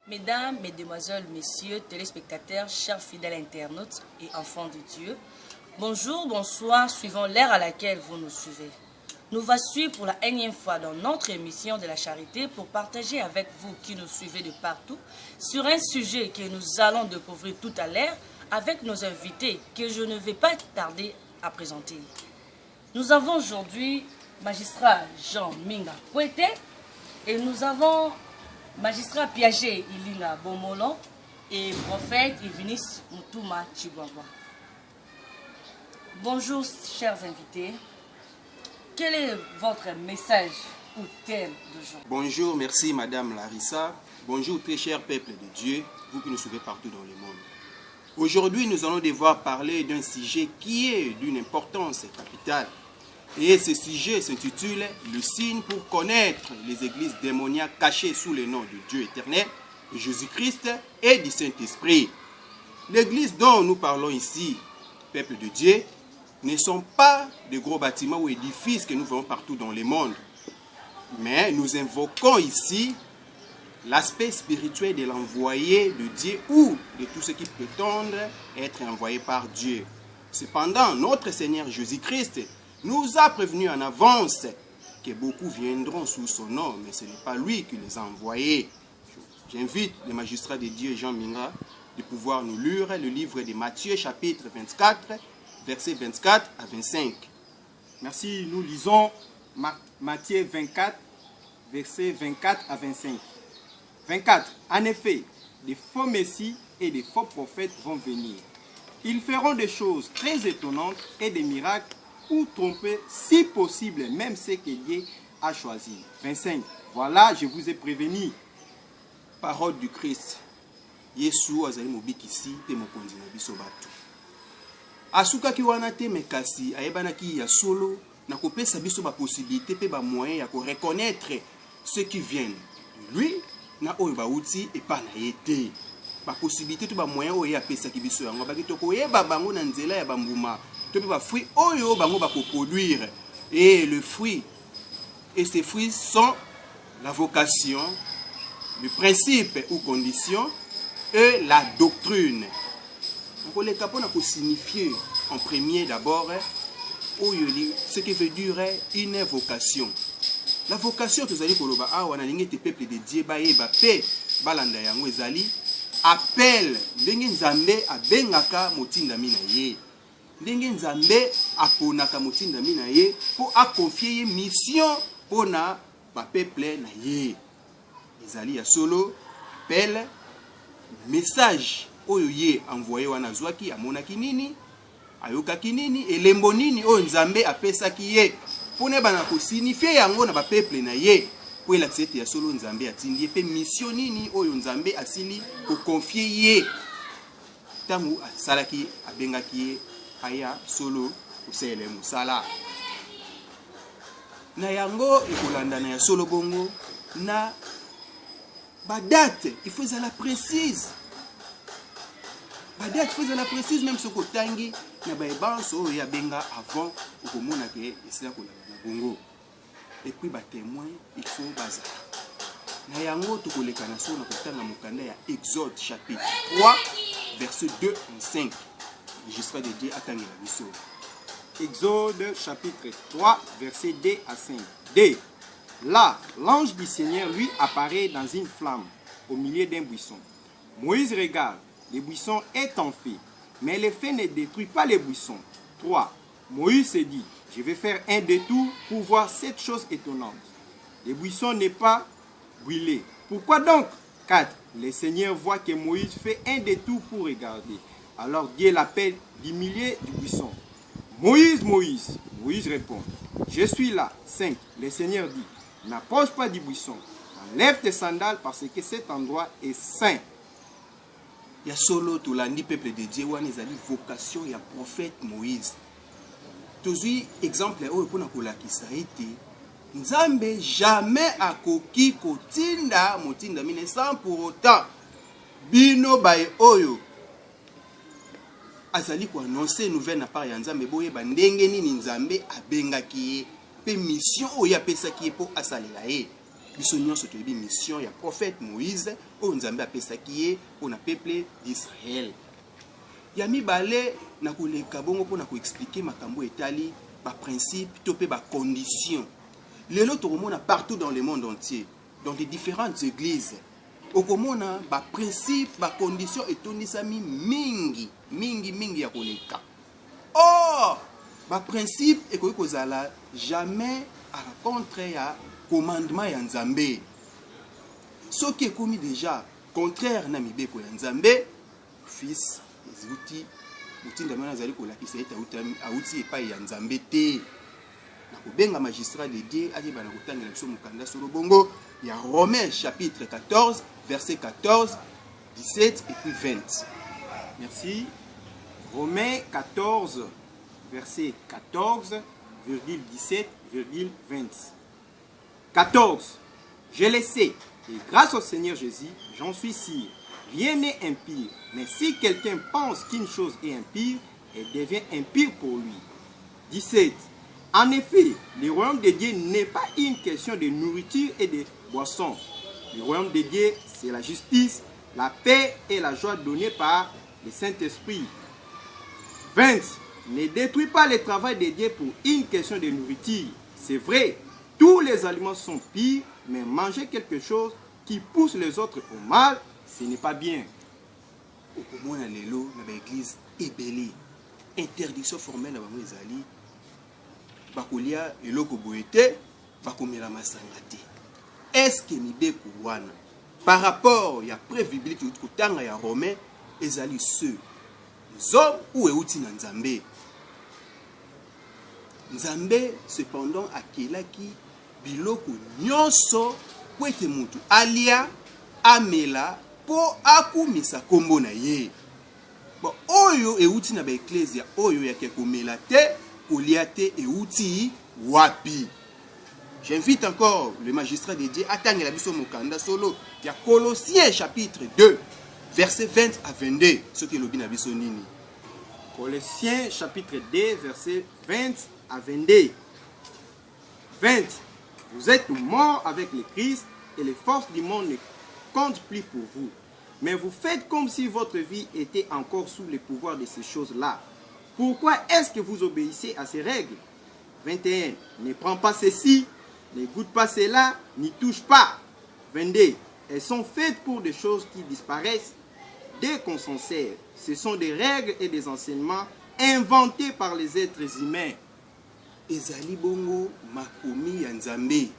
Mesdames, Mesdemoiselles, Messieurs, téléspectateurs, chers fidèles internautes et enfants de Dieu, bonjour, bonsoir, suivant l'ère à laquelle vous nous suivez. Nous voici pour la énième fois dans notre émission de la charité pour partager avec vous qui nous suivez de partout sur un sujet que nous allons découvrir tout à l'heure avec nos invités que je ne vais pas tarder à présenter. Nous avons aujourd'hui magistrat Jean Minga Kwete et nous avons magistrat Piaget Ilinga Bomolo et prophète Ivinis Mutuma Chibwabwa. Bonjour chers invités. Quel est votre message ou thème d'aujourd'hui? Bonjour, merci Madame Larissa. Bonjour très cher peuple de Dieu, vous qui nous suivez partout dans le monde. Aujourd'hui, nous allons devoir parler d'un sujet qui est d'une importance capitale. Et ce sujet s'intitule « Le signe pour connaître les églises démoniaques cachées sous le nom de Dieu éternel, de Jésus-Christ et du Saint-Esprit ». L'église dont nous parlons ici, peuple de Dieu, ne sont pas de gros bâtiments ou édifices que nous voyons partout dans le monde. Mais nous invoquons ici l'aspect spirituel de l'envoyé de Dieu ou de tout ce qui prétendent être envoyé par Dieu. Cependant, notre Seigneur Jésus-Christ nous a prévenus en avance que beaucoup viendront sous son nom, mais ce n'est pas lui qui les a envoyés. J'invite le magistrat de Dieu, Jean Minga, de pouvoir nous lire le livre de Matthieu, chapitre 24, versets 24 à 25. Merci, nous lisons Matthieu 24, versets 24 à 25. 24. En effet, des faux messies et des faux prophètes vont venir. Ils feront des choses très étonnantes et des miracles pour tromper, si possible, même ceux que Dieu a choisis. 25. Voilà, je vous ai prévenu. Parole du Christ. Yesu azali mobikisi te mokonzi na biso bato. Asukaki wana te mekasi ayebanaki ya solo na kopesa biso ba possibilité pe ba moyen ya ko reconnaître ceux qui viennent de lui na oyo ba uti et pa na yete. Ba possibilité to ba moyen oyo ya pesa ki biso yango ba kitoko yeba bango na nzela ya bambuma. To pe ba fruit oyo bango ba ko produire et le fruit et ces fruits sont la vocation, le principe ou condition et la doctrine. Donc les capons a signifié en premier d'abord ce qui veut dire une vocation. La vocation tous allez koloba awa na lingi te peuple de Dieu ba yeba pe balanda yango ezali appel ndenge nzambe abengaka motindami na ye. Ndenge nzambe aponaka motindami na ye pour a confier mission pour na ba peuple na ye. Ezali ya solo appel message oyo ye envoyé wana zwaki amonaki nini ayokaki nini elembo nini oyo nzambe apesaki ye pone bana ko signifier yango na ba peuple na ye po la tsete ya solo nzambe atindi pe mission nini oyo nzambe asili ko confier ye tamu asalaki abengaki ye aya solo kusele musala na yango ekolanda na ya solo bongo na ba date il faut la précise. Badate faut la précise même ce kotangi na ba ebanso ya benga avant okomona ke esila ko la bongo. Et puis ba témoin il faut baza. Na yango to koleka na so na kotanga mokanda ya Exode chapitre 3 verset 2 à 5. Magistrat de Dieu atangela biso. Exode chapitre 3 verset 2 à 5. D. Là, l'ange du Seigneur lui apparaît dans une flamme au milieu d'un buisson. Moïse regarde. Le buisson est en feu, mais le feu ne détruit pas les buissons. 3. Moïse se dit, je vais faire un détour pour voir cette chose étonnante. Le buisson n'est pas brûlé. Pourquoi donc? 4. Le Seigneur voit que Moïse fait un détour pour regarder. Alors Dieu l'appelle du milieu du buisson. Moïse, Moïse. Moïse répond, je suis là. 5. Le Seigneur dit, n'approche pas du buisson. Enlève tes sandales parce que cet endroit est saint. Ya solo tolandi peuple de Dieu wana ezali vocation ya prophète Moïse. Tozui exemple oyo pona kolakisa ete Nzambe jamais akoki kotinda motinda mine sans pour autant bino bae oyo azali ko annoncer nouvelle na part ya Nzambe boyeba ndenge nini Nzambe abengaki ye pe mission oyo apesaki ye po asalela ye. biso nyonso toyebi mission ya prophète Moïse oyo Nzambe apesaki ye mpona peuple d'Israël. Ya mibale na koleka bongo mpona koexplike makambo etali principe to pe condition. Lelo tokomona partout dans le monde entier, dans des différentes églises. Okomona principe, condition etonisami mingi ya koleka. Or, principe ekoki kozala jamais à la contre ya commandement ya Nzambe. Soki ekomi déjà contraire na mibeko ya Nzambe, fils ezuti mutinda mwana azali kolakisa ete auti epai ya Nzambe te. Na kobenga magistrat de Dieu ayeba na kotangela biso mokanda solo bongo ya Romains chapitre 14 verset 14, 17 et puis 20. Merci. Romains 14 verset 14, 17, 20. 14. Je le sais, et grâce au Seigneur Jésus, j'en suis sûr, rien n'est impie. Mais si quelqu'un pense qu'une chose est impie, elle devient impie pour lui. 17. En effet, le royaume de Dieu n'est pas une question de nourriture et de boisson. Le royaume de Dieu, c'est la justice, la paix et la joie donnée par le Saint-Esprit. 20. Ne détruis pas le travail de Dieu pour une question de nourriture. C'est vrai, tous les aliments sont pires, mais manger quelque chose qui pousse les autres au mal, ce n'est pas bien. Au moins, lelo na l'église ebele. Interdiction formelle na bango ezali. Bakolia eloko boete, bakomela masanga te. Est-ce que mibeko wana par rapport ya preuve biblique kutanga ya Romain ezali ceux hommes ou euti na Nzambe. Nzambe cependant akelaki biloko nyonso po ete mutu alia amela po akumisa kombo na ye. Bon, oyo euti na ba ecclesia oyo yake komela te kolia te euti wapi. J'invite encore le magistrat de Dieu à tangela biso mokanda solo ya Colossiens chapitre 2 verset 20 à 22 ce que lobi na biso nini. Colossiens chapitre 2 verset 20 à 22. 20. Vous êtes morts avec le Christ et les forces du monde ne comptent plus pour vous. Mais vous faites comme si votre vie était encore sous le pouvoir de ces choses-là. Pourquoi est-ce que vous obéissez à ces règles? 21. Ne prends pas ceci, ne goûte pas cela, n'y touche pas. 22. Elles sont faites pour des choses qui disparaissent dès qu'on s'en sert. Ce sont des règles et des enseignements inventés par les êtres humains. Ezali bongo makomi ya Nzambe,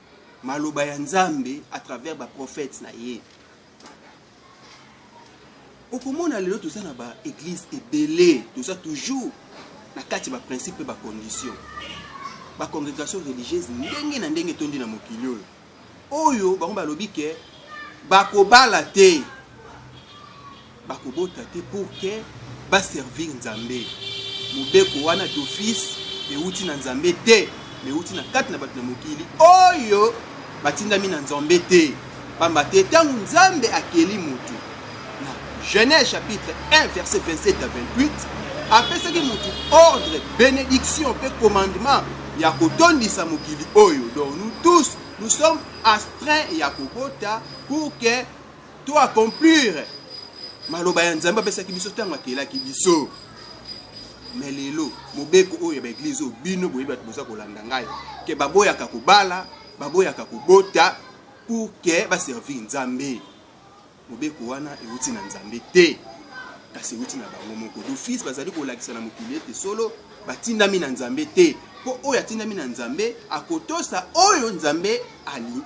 maloba ya Nzambe à travers ba prophètes na ye. Okomona lelo tout ça na ba église ebele, tout ça toujours na kati ba principe ba condition. Ba congrégation religieuse ndenge na ndenge tondi na mokili oyo. Oyo bango balobi ke bakobala te. Bakobota te pour que ba servir Nzambe. Mobeko wana d'office euti na Nzambe te, mais euti na kati na bato na mokili oyo batindami na Nzambe te. Pamba te tangu Nzambe akeli mutu. Na Genèse chapitre 1 verset 27 à 28, apesaki mutu ordre, bénédiction pe commandement ya kotondisa mokili oyo. Donc nous tous, nous sommes astreints ya kobota pour que tout accomplir maloba ya Nzambe apesaki biso tangu akelaki biso. Mais lelo mobeko oyo ba église o bino boyebi bato boza kolanda ngai ke baboyaka kobala baboyaka kobota pour que ba servir Nzambe. Mobeko wana euti na Nzambe te kasi euti na bango moko d'office bazali kolakisa na mokili ete solo batindami na Nzambe te po oyo atindami na Nzambe akotosa oyo Nzambe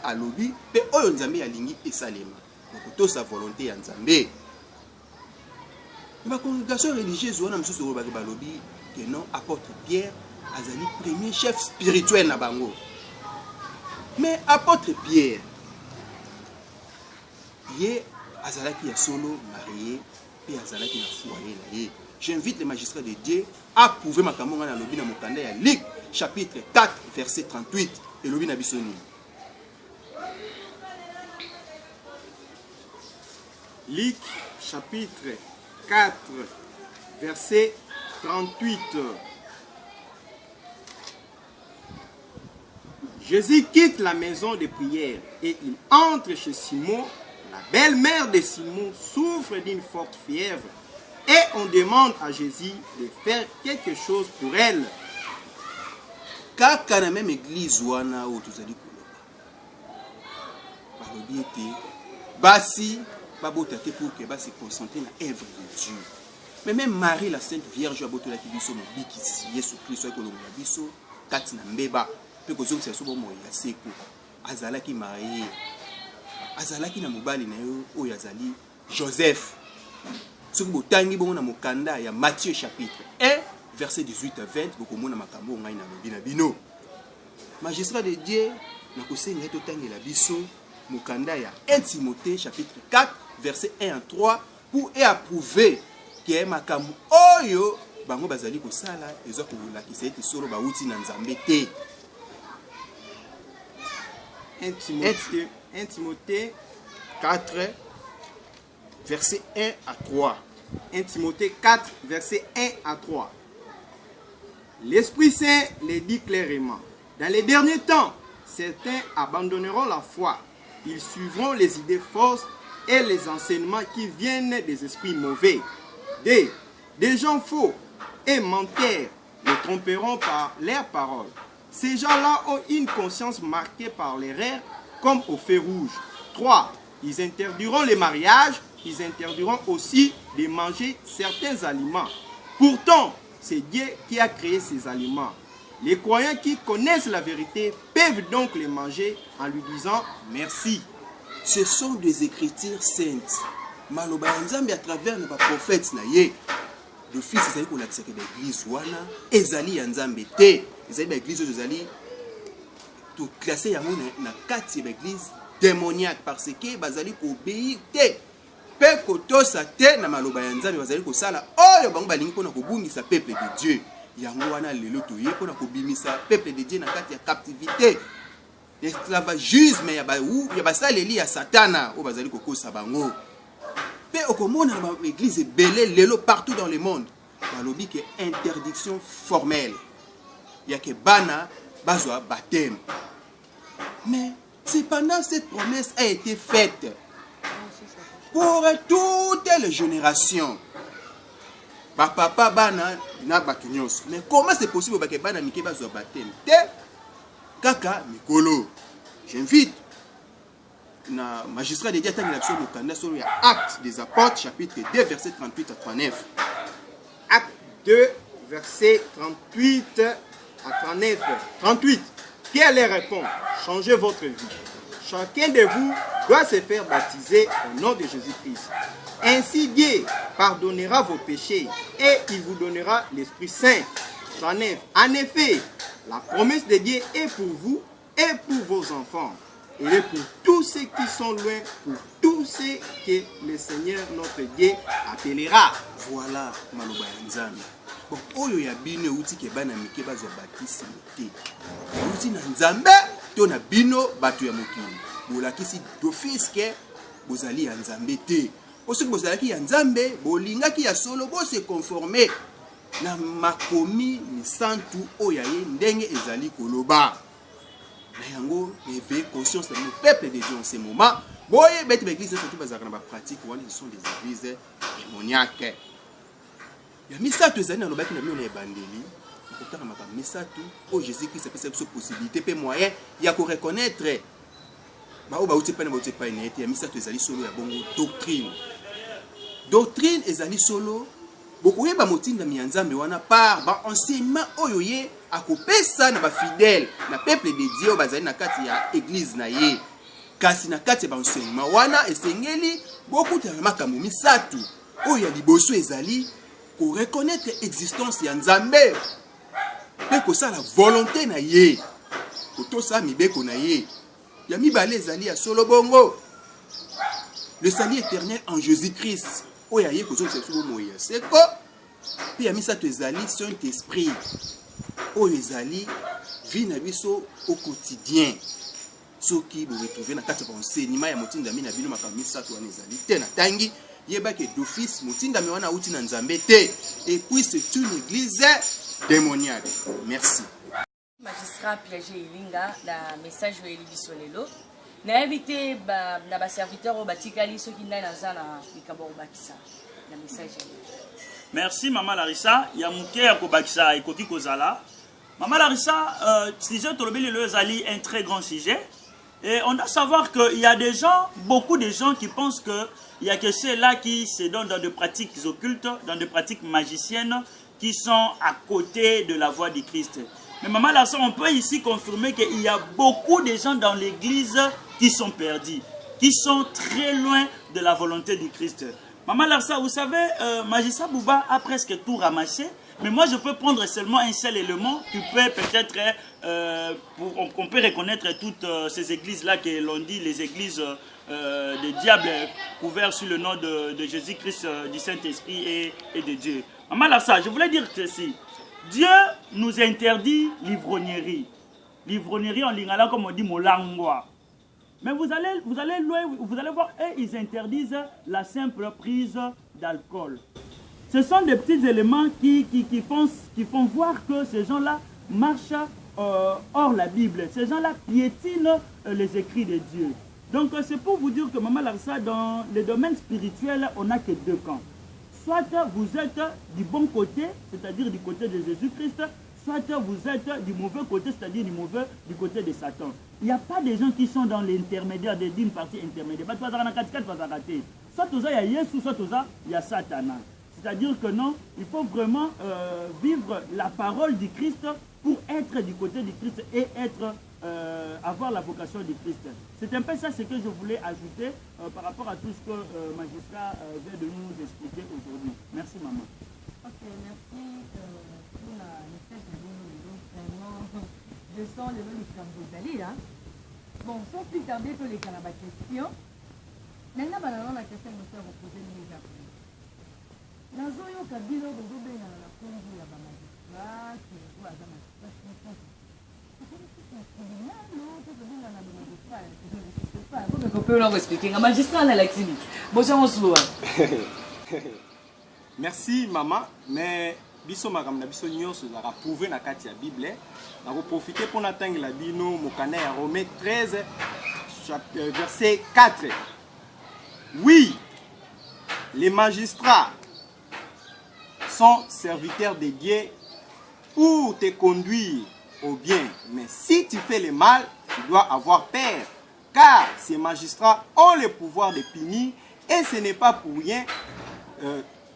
alobi pe oyo Nzambe alingi esalema akotosa volonté ya Nzambe. La congrégation religieuse wana msusu oyo balobi que non apôtre Pierre azali premier chef spirituel na bango. Mais apôtre Pierre ye azalaki ya solo marié et azalaki na foyer na ye. J'invite les magistrats de Dieu à prouver makambo ngana lobi na mokanda ya Luc chapitre 4 verset 38 et lobi na bisoni. Luc chapitre 4, verset 38. Jésus quitte la maison de prière et il entre chez Simon. La belle-mère de Simon souffre d'une forte fièvre et on demande à Jésus de faire quelque chose pour elle. Kaka na même église wana o tozali koloba. Balobi ete basi babota te pour que basi concentrer na œuvre de Dieu. Mais même Marie la Sainte Vierge abotola ki biso mobikisi Yesu Kristo akolonga biso kati na mbeba pe kozongisa so bomo ya seko. Azalaki marié. Azalaki na mobali na yo oyo azali Joseph. Soki botangi bongo na mokanda ya Matthieu chapitre 1 verset 18 à 20 bokomona makambo ngai na lobi na bino. Magistrat de Dieu na kosenga totangela biso mokanda ya 1 Timothée chapitre 4 verset 1 à 3 pour approuver que makambo oyo bango bazali kosala ezo kolakisa ete solo bauti na Nzambe te. 1 Timothée 4 verset 1 à 3. 1 Timothée 4 verset 1 à 3. L'Esprit Saint le dit clairement. Dans les derniers temps, certains abandonneront la foi. Ils suivront les idées fausses et les enseignements qui viennent des esprits mauvais. Des gens faux et menteurs les tromperont par leurs paroles. Ces gens-là ont une conscience marquée par l'erreur comme au feu rouge. 3. Ils interdiront les mariages. Ils interdiront aussi de manger certains aliments. Pourtant, c'est Dieu qui a créé ces aliments. Les croyants qui connaissent la vérité peuvent donc les manger en lui disant merci. Ce sont des écritures saintes. Maloba Nzambe à travers les prophètes na ye. Le fils ezali ko lakisa ke l'église wana ezali ya Nzambe te. Ezali ba église ezali tout classé yango na kati ya église démoniaque parce que bazali ko obéir te. Pe kotosa te na maloba ya Nzambe bazali ko sala oyo bango balingi pona ko bungisa peuple de Dieu. Yango wana lelo toye pona ko bimisa peuple de Dieu na kati ya captivité. L'esclavagisme ya ba basaleli ya Satana o bazali ko kosa bango. Pe okomona na église belé lelo partout dans le monde. Balobi ke interdiction formelle. Ya ke bana bazwa baptême. Mais cependant cette promesse a été faite pour toutes les générations. Papa bana na batunyos. Mais comment c'est possible que bana mike bazwa baptême? Te kaka mikolo. J'invite na magistrat de Dieu tangela biso mokanda solo ya Actes des Apôtres chapitre 2 verset 38 à 39. Acte 2 verset 38 à 39. 38. Pierre leur répond, changez votre vie. Chacun de vous doit se faire baptiser au nom de Jésus-Christ. Ainsi Dieu pardonnera vos péchés et il vous donnera l'Esprit Saint. 39. En effet, la promesse de Dieu est pour vous et pour vos enfants. Et pour tous ceux qui sont loin, pour tous ceux que le Seigneur notre Dieu appellera. Voilà maloba ya Nzambe. Bon, oyo ya bino uti ke bana mike bazwa baptiste te. Uti na Nzambe to na bino batu ya mokili. Bolakisi d'office ke bozali ya Nzambe te. Oso bozalaki ya Nzambe, bolingaki ya solo bo se conformer na makomi misantu oyo ye ndenge ezali koloba. Na yango éveiller conscience de le peuple de Dieu en ce moment. Boye bête l'église surtout bazaka na ba pratique wana ce sont des églises démoniaques. Ya misato ezali na lobaki na mio na ebandeli. Okotaka maka misato o Jésus Christ a fait cette possibilité pe moyen ya ko reconnaître ba o ba uti pa na ba uti pa ina ya misato ezali solo ya bongo doctrine. Doctrine ezali solo bokoye ba motinda mi Nzambe wana par ba enseignement oyo ye akopesa na ba fidèle na peuple de Dieu bazali na kati ya église na ye. Kasi na kati ya ba enseignement wana esengeli beaucoup de makambo misato oyo ya liboso ezali ko reconnaître existence ya Nzambe pe ko sa la volonté na ye ko to sa mibeko na ye ya mibale ezali ya solo bongo le salut éternel en Jésus-Christ oyo ya ye ko zo tsefu moya seko pe ya misato ezali Saint-Esprit oyo ezali vie na biso au quotidien soki bo retrouver na kati ya enseignement ya motinda mi na bino makambo misato wana ezali te na tangi yeba ke d'office motinda mi wana uti na Nzambe te et puis c'est une église démoniaque. Merci. Magistrat Piaget Ilinga, na message de Libisolelo. Na invité na ba serviteur au batikali ceux qui n'ont pas na mikabo bakisa. Na message. Merci Maman Larissa, ya muke ya kobakisa ekoki kozala. Maman Larissa, sujet tolobeli le zali un très grand sujet. Et on doit savoir qu'il y a des gens, beaucoup de gens qui pensent que il y a que ceux-là qui se donnent dans des pratiques occultes, dans des pratiques magiciennes, qui sont à côté de la voie du Christ. Mais Maman Larissa, on peut ici confirmer qu'il y a beaucoup de gens dans l'église qui sont perdus, qui sont très loin de la volonté du Christ. Maman Larissa, vous savez, Magistrat Bouba a presque tout ramassé, mais moi je peux prendre seulement un seul élément qui peut peut-être, qu'on peut reconnaître toutes ces églises-là que l'on dit, les églises des diables couverts sur le nom de Jésus-Christ, du Saint-Esprit et de Dieu. Maman Larissa, je voulais dire ceci. Dieu nous interdit l'ivrognerie. L'ivrognerie en lingala, comme on dit, molangwa. Mais vous allez voir, ils interdisent la simple prise d'alcool. Ce sont des petits éléments qui font voir que ces gens-là marchent hors la Bible. Ces gens-là piétinent les écrits de Dieu. Donc c'est pour vous dire que Maman Larissa, dans les domaines spirituels, on n'a que deux camps. Soit vous êtes du bon côté, c'est-à-dire du côté de Jésus-Christ, soit vous êtes du mauvais côté, c'est-à-dire du côté de Satan. Il n'y a pas de gens qui sont dans l'intermédiaire, d'une partie intermédiaire. Soit il y a Jésus, soit il y a Satan. C'est-à-dire que non, il faut vraiment vivre la parole du Christ pour être du côté du Christ et avoir la vocation du Christ. C'est un peu ça ce que je voulais ajouter par rapport à tout ce que Magistrat vient de nous expliquer aujourd'hui. Merci maman. Ok, merci pour la message de nous. Vraiment, je sens le nom du Cambodali là. Bon, sans plus tarder pour les canabas questions. Maintenant, la question que nous avons posée nous après. Dans un cabine, vous avez la Congo, la magistrat, qui est à la Merci maman, mais biso makam na biso nyonso za prouver na kati ya Bible. Na profiter pour atteindre la bino mokana ya Romains 13 verset 4. Oui, les magistrats sont serviteurs de Dieu pour te conduire au bien. Mais si tu fais le mal, tu dois avoir peur. Car ces magistrats ont le pouvoir de punir et ce n'est pas pour rien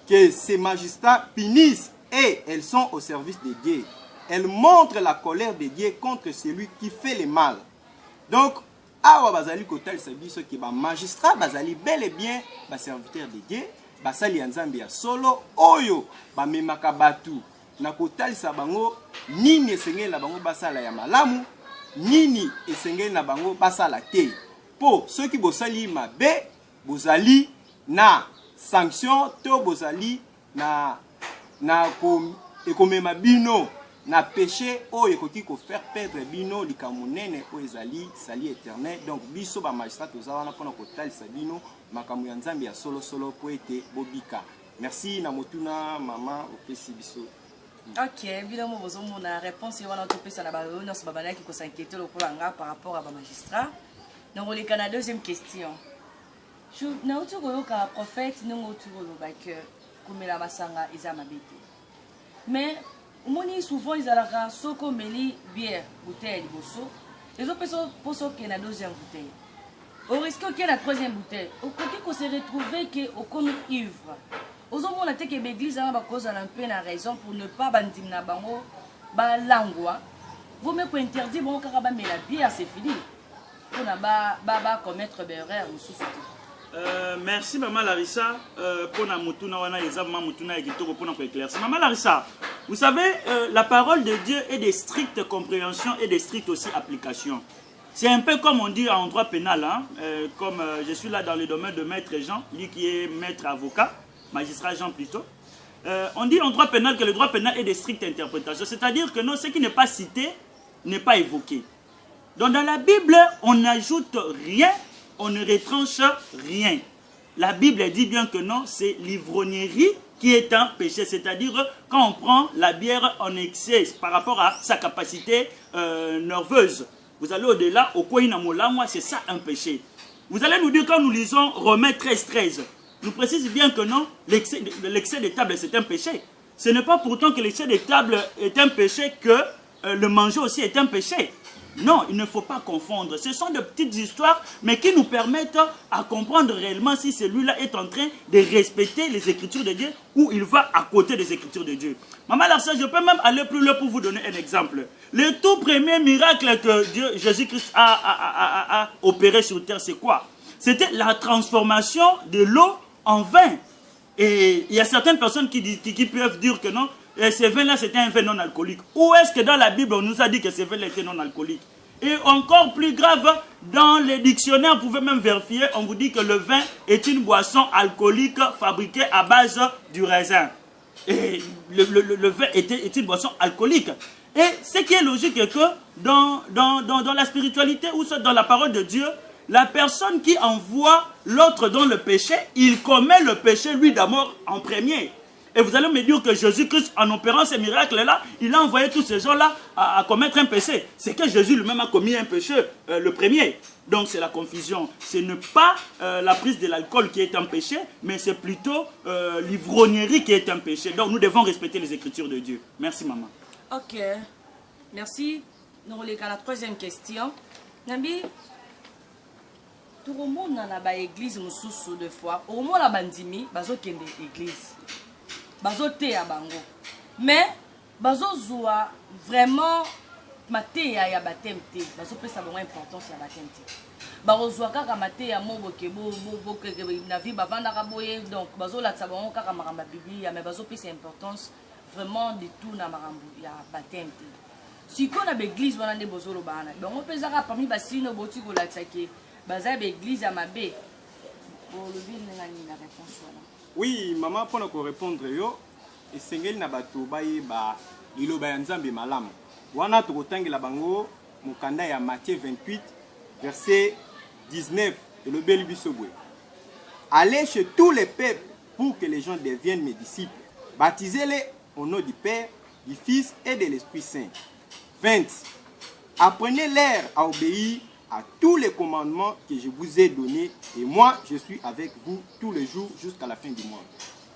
que ces magistrats punissent et elles sont au service de Dieu. Elles montrent la colère de Dieu contre celui qui fait le mal. Donc, awa bazali kotal sabiso ki ba magistrat bazali bel et bien ba serviteur de Dieu, basali ya Nzambe ya solo oyo ba memaka batu na kotalisa bango nini esengeli na bango basala ya malamu, nini esengeli na bango basala te. Po ceux qui bosali mabe bozali na sanction to bozali na ekomema bino na péché oyo ekoki ko faire perdre bino likambo nene oyo ezali sali éternel. Donc biso ba magistrat toza wana pona kotalisa bino makambo ya Nzambe ya solo solo po ete bobika. Merci na motuna mama opesi biso. Ok, évidemment, vous avez une réponse. Il y a une réponse qui s'inquiète par rapport à la magistrat. Donc, on est à la deuxième question. Je suis un prophète, je suis un mais souvent, ils ont soko meli bière, bouteille de bosso. Les autres personnes pensent qu'il y a la deuxième bouteille. Au risque qu'il y ait la troisième bouteille, au côté qu'on s'est retrouvé qu'on est ivre. Aux hommes, on a dit que l'église a une raison pour ne pas bandir na bango, ba langwa. Vous me pouvez interdire bon caraba mais la bière c'est fini. On a ba commettre erreur ou sous. Merci maman Larissa pour na mutuna wana ezama mutuna ekitoko pour na éclaircir. Maman Larissa, vous savez la parole de Dieu est de stricte compréhension et de stricte aussi application. C'est un peu comme on dit en droit pénal, hein? Comme je suis là dans le domaine de maître Jean, lui qui est maître avocat. Magistrat Jean plutôt. On dit en droit pénal que le droit pénal est de stricte interprétation. C'est-à-dire que non, ce qui n'est pas cité n'est pas évoqué. Donc dans la Bible, on n'ajoute rien, on ne retranche rien. La Bible dit bien que non, c'est l'ivrognerie qui est un péché. C'est-à-dire quand on prend la bière en excès par rapport à sa capacité nerveuse. Vous allez au-delà, au Koinamolamwa, c'est ça un péché. Vous allez nous dire quand nous lisons Romains 13, nous précise bien que non, l'excès de table c'est un péché. Ce n'est pas pourtant que l'excès de table est un péché que le manger aussi est un péché. Non, il ne faut pas confondre. Ce sont de petites histoires, mais qui nous permettent à comprendre réellement si celui-là est en train de respecter les Écritures de Dieu ou il va à côté des Écritures de Dieu. Maman Larsa, je peux même aller plus loin pour vous donner un exemple. Le tout premier miracle que Jésus-Christ a opéré sur terre, c'est quoi? C'était la transformation de l'eau en vin. Et il y a certaines personnes qui peuvent dire que non, et ce vin-là, c'était un vin non alcoolique. Où est-ce que dans la Bible, on nous a dit que ce vin-là était non alcoolique? Et encore plus grave, dans les dictionnaires, vous pouvez même vérifier, on vous dit que le vin est une boisson alcoolique fabriquée à base du raisin. Et le vin est une boisson alcoolique. Et ce qui est logique est que dans la spiritualité ou dans la parole de Dieu, la personne qui envoie l'autre dans le péché, il commet le péché lui d'abord en premier. Et vous allez me dire que Jésus-Christ, en opérant ces miracles-là, il a envoyé tous ces gens-là à commettre un péché. C'est que Jésus lui-même a commis un péché, le premier. Donc c'est la confusion. Ce n'est pas la prise de l'alcool qui est un péché, mais c'est plutôt l'ivrognerie qui est un péché. Donc nous devons respecter les Écritures de Dieu. Merci maman. Ok. Merci. Nous allons à la troisième question. Nabi, tout le monde dans l'église nous sous deux fois. Au moins la bandimi, bazo kende église. Bazo te ya bango. Mais bazo zoa vraiment maté ya baptême te. Bazo pesa vraiment importance ya baptême te. Bazo zoa kaka maté ya mo boke bo na vie bavanda ka boye donc bazo la tsabango kaka maramba Biblia mais bazo pesa importance vraiment de tout na marambu ya baptême te. Si qu'on a l'église wana nde bozo lo bana. Bango pesa ka parmi basino boti ko la tsake. Baza l'église à Mabé. Pour le bien la réponse voilà. Oui, maman, pour répondre, et sengeli na bato baye ba liloba ya nzambe malamu. Wana tokotangela bango mokanda ya Matthieu 28 verset 19 et le bel bisobwe. Allez chez tous les peuples pour que les gens deviennent mes disciples. Baptisez-les au nom du Père, du Fils et de l'Esprit Saint. 20. Apprenez-leur à obéir à tous les commandements que je vous ai donnés, et moi je suis avec vous tous les jours jusqu'à la fin du mois.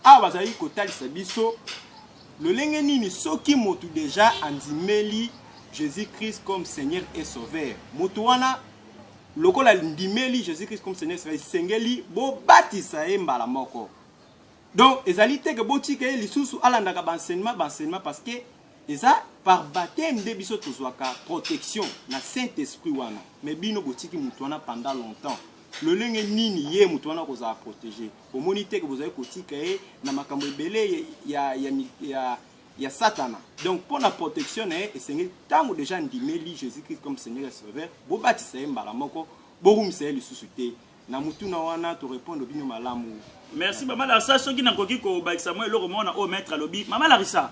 Ah, bazali kotali sabiso, le lengeni ni soki motu déjà andimeli Jésus-Christ comme Seigneur et Sauveur. Motuana, lokola ndimeli Jésus-Christ comme Seigneur et Sauveur, sengeli bo batisa e mbala moko. Donc, ezali te ke boti ke lisusu alandaka banseignement parce que eza par baptême de biso tozwaka protection na Saint-Esprit wana. Mais bino botiki mutuana pendant longtemps. Le lenge nini ye mutuana koza protéger. Omoni te ke bozali kotika e na makambo ebele ya satana. Donc pour la protection et Seigneur tango déjà ndimeli Jésus-Christ comme Seigneur et Sauveur, bo batisa mbala moko, bo rumisa lisusu te. Na mutuna wana to répondre bino malamu. Merci maman Larissa, ceux qui n'ont pas ko bakisa moi le roman na o maître lobi. Maman Larissa,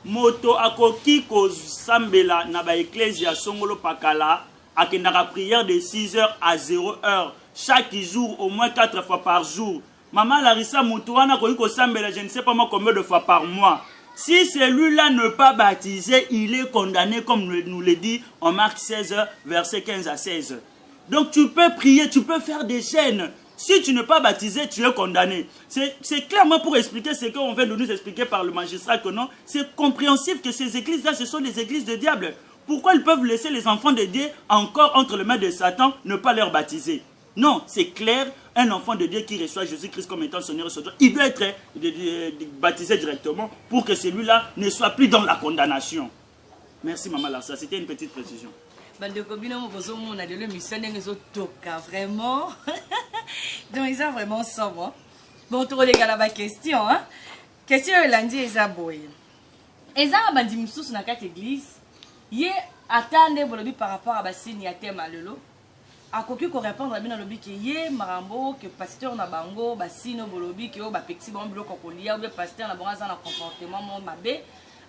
moto akoki ko sambela na ba ecclesia songolo pakala akendaka prière de 6h à 0h chaque jour au moins 4 fois par jour. Maman Larissa moto wana koki ko sambela je ne sais pas moi combien de fois par mois. Si celui-là n'est pas baptisé, il est condamné comme nous le dit en Marc 16 verset 15 à 16. Donc tu peux prier, tu peux faire des jeûnes. Si tu n'es pas baptisé, tu es condamné. C'est clairement pour expliquer ce qu'on vient de nous expliquer par le magistrat que non. C'est compréhensif que ces églises-là, ce sont les églises de diable. Pourquoi ils peuvent laisser les enfants de Dieu encore entre les mains de Satan, ne pas leur baptiser? Non, c'est clair. Un enfant de Dieu qui reçoit Jésus-Christ comme étant Seigneur et Sauveur, il doit être baptisé directement pour que celui-là ne soit plus dans la condamnation. Merci Maman Larissa, c'était une petite précision. On a de l'émission vraiment. Donc, ils sont vraiment sobre. Bon, tu regardes la question. Question de lundi, ils ont boy. Ils ont abandonné Moussous dans cette église. Ils attendent par rapport à Bassine Yatem à Lelo. A quoi qu'on répondre à bien dans le but que yé marambo que pasteur na bango Bassine bolobi que o bapexi bon bloc kolia ou pasteur na bonga na comportement mon mabe.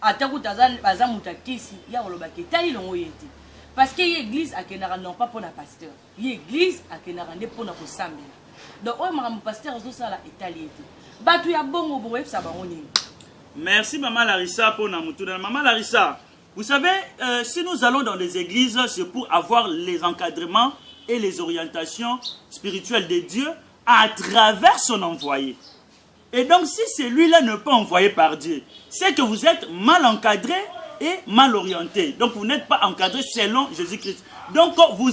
Ataku tazan bazan mutakisi ya olobaki tali longo yeti. Parce que l'église a kenara non pas pour la pasteur. L'église a kenara ne pour la sambela. Donc on m'a pasteur zo ça la italien. Batu ya bongo boye ça bango nini. Merci Maman Larissa pour Namutuna. Maman Larissa, vous savez, si nous allons dans les églises, c'est pour avoir les encadrements et les orientations spirituelles de Dieu à travers son envoyé. Et donc, si celui-là n'est pas envoyé par Dieu, c'est que vous êtes mal encadré et mal orienté. Donc, vous n'êtes pas encadré selon Jésus-Christ. Donc, vous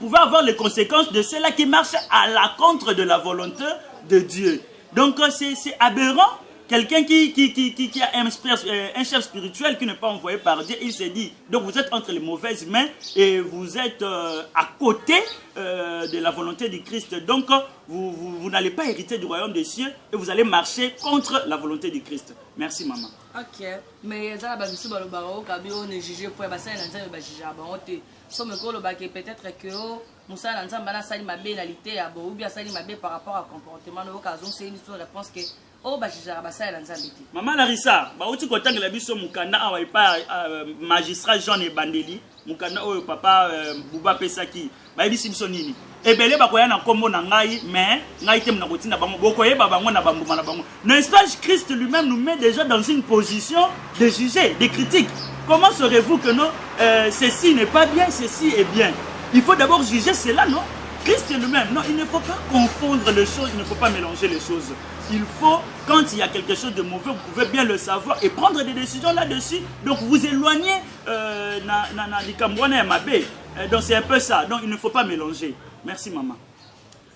pouvez avoir les conséquences de cela qui marche à la contre de la volonté de Dieu. Donc, c'est aberrant. Quelqu'un qui a un chef spirituel qui n'est pas envoyé par Dieu, il s'est dit, donc vous êtes entre les mauvaises mains et vous êtes à côté de la volonté du Christ. Donc vous n'allez pas hériter du royaume des cieux et vous allez marcher contre la volonté du Christ. Merci maman. Ok, mais ça va biso balo baro kabi on est jugé pour ba ça nanza ba jugé ba honte. So me ko lo ba que peut-être que Moussa nanza bana sali ma bénalité à bo ou bien sali ma bé par rapport à comportement no occasion c'est une réponse que oh bah jugé ba ça nanza béti. Maman Larissa, ba uti ko tangela biso mukanda awa ipa magistrat Jean et Bandeli, mukanda oyo papa Bouba Pesaki. Ba biso biso nini? Ebele bakoya na kombo na ngai mais ngai te mna kotina bango bokoye ba bango na bambuma na bango. N'est-ce pas Christ lui-même nous met déjà dans une position de juger, de critique. Comment saurez-vous que non ceci n'est pas bien, ceci est bien? Il faut d'abord juger cela, non? Christ lui-même, non, il ne faut pas confondre les choses, il ne faut pas mélanger les choses. Il faut, quand il y a quelque chose de mauvais, vous pouvez bien le savoir et prendre des décisions là-dessus. Donc vous éloignez donc c'est un peu ça. Donc il ne faut pas mélanger. Merci maman.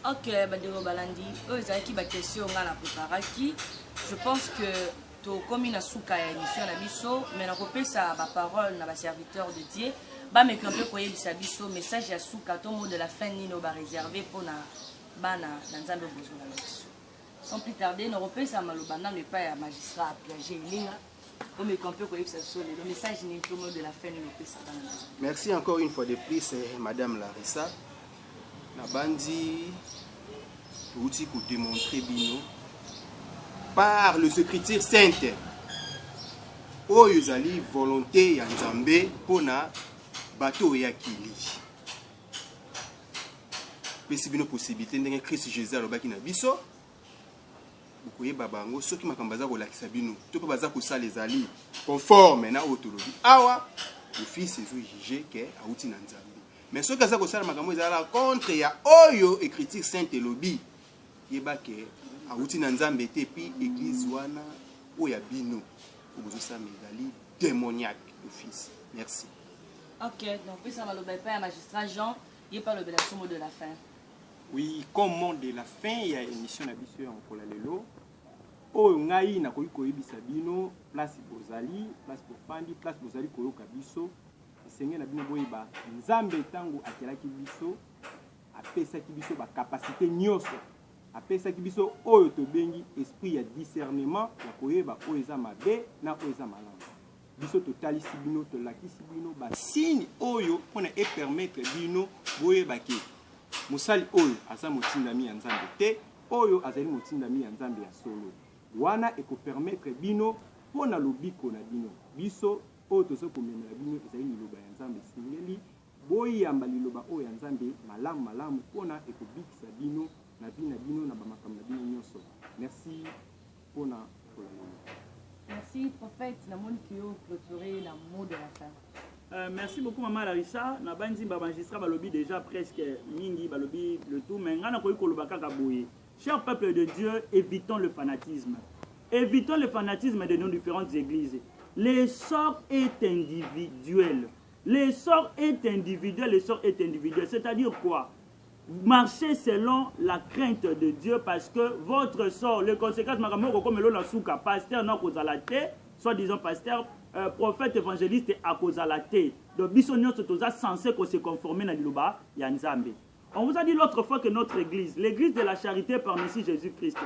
Ok, Badero Balandi, question je pense que to comme na souka ya émission na biso, mais na kopesa ba parole na ba serviteur de Dieu, ba me kampe koye bisa biso message ya souka to mot de la fin ni no ba réservé pour na bana na nzambe bozo na biso. Sans plus tarder, no kopesa maloba na le pas ya magistrat Piaget Linga. Comme kampe koye bisa biso le message ni to mot de la fin ni no pesa bana. Merci encore une fois de plus madame Larissa. Na bandi outil pour démontrer bino par le secrétaire sainte oyo ezali volonté ya Nzambe pona bato ya kili pesi bino possibilité ndenge Christ Jésus alobaki na biso bokoyeba bango soki makambo aza kolakisa bino to pe baza kosala ezali conforme na autologie awa le fils ezo juge ke auti na Nzambe mais soki aza kosala makambo ezala contre ya oyo écriture sainte elobi yeba ke auti na Nzambe te pi église wana oya bino obozo sa medali démoniaque d'office. Merci. Ok, donc puis ça va le père magistrat Jean, il parle de la somme de la fin. Oui, comme mot de la fin, il y a une émission en Kolalelo. Oh, ngai na koyi koyebisa bino place bozali, place bofandi, place bozali koyoka biso. Seigneur na bino boyeba Nzambe tango akelaki biso, apesaki biso ba capacité nyonso. Apesaki biso oyo tobengi esprit ya discernement ya koyeba oyo eza mabe na oyo eza malamu. Biso totalisi bino tolakisi bino ba signe oyo pona e permettre bino boyeba ke musali oyo aza motindami ya Nzambe te, oyo azali motindami ya Nzambe ya solo. Wana eko permettre bino pona lobiko na bino. Biso oyo tozo komemela bino ezali liloba ya Nzambe singeli, boyamba liloba oyo ya Nzambe malamu malamu pona eko bikisa bino na bino na bamakambo na bino nyonso. Merci pona merci prophète na moni kio clôturer la mot de la fin. Merci beaucoup maman Larissa. Na bandi ba magistrat balobi déjà presque mingi balobi le tout mais ngana koyi koloba kaka boye. Cher peuple de Dieu, évitons le fanatisme. Évitons le fanatisme de nos différentes églises. L'essor est individuel. L'essor est individuel, l'essor est individuel. C'est-à-dire quoi? Marchez selon la crainte de Dieu parce que votre sort, les conséquences, comme le souka, pasteur, non, soi-disant pasteur, prophète, évangéliste, à cause de la thé. Donc, bisognon, c'est censé se conformer à l'Iloba, Yanzambe. On vous a dit l'autre fois que notre église, l'église de la charité par Messie Jésus-Christ,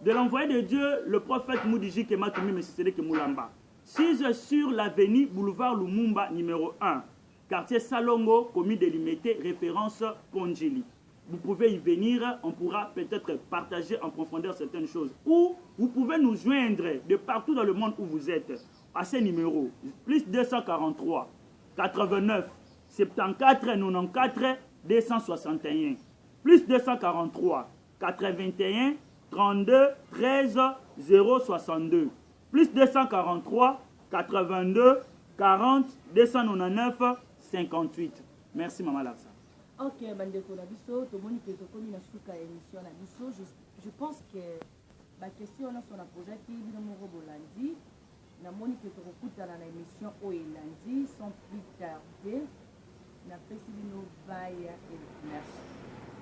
de l'envoyé de Dieu, le prophète Moudiji Kematumi Messisele Kemoulamba, 6 sur l'avenue Boulevard Lumumba, numéro 1, quartier Salongo, commis délimité, référence Ponjili. Vous pouvez y venir, on pourra peut-être partager en profondeur certaines choses. Ou vous pouvez nous joindre de partout dans le monde où vous êtes, à ces numéros, plus 243, 89, 74, 94, 261, plus 243, 81, 32 13 062. Plus 243 82 40 299 58. Merci, Maman Larissa. Ok, bandeko na biso, tomoni ke tokomi na suka émission na biso. Je pense que la question na sona posé qui bino moko bolandi. Na moni ke tokokutana na émission oyo lundi sans plus tarder. Na pesi bino baya et merci.